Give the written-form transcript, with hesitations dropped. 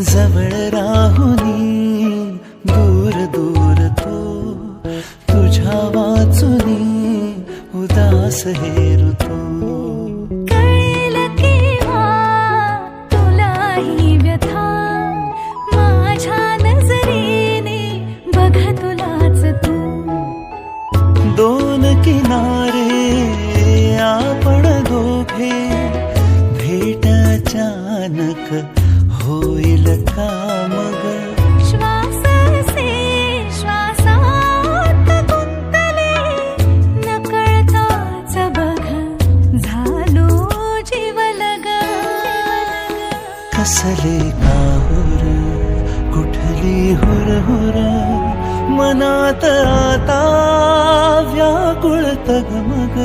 जवळ राहुनी दूर दूर तो तुझ्या वाचुनी उदास हे ऋतू कळेल केव्हा तुलाही व्यथा माझ्या नजरेने बघ तुलाच तू दोन किनारे आपण दोघे भेट अचानक होईल का मग श्वासाचे श्वासात गुंतले नकळताच बघ झालो जीवलग कसले काहुर कुठली हुरहुर मनात आता व्याकुळ तगमग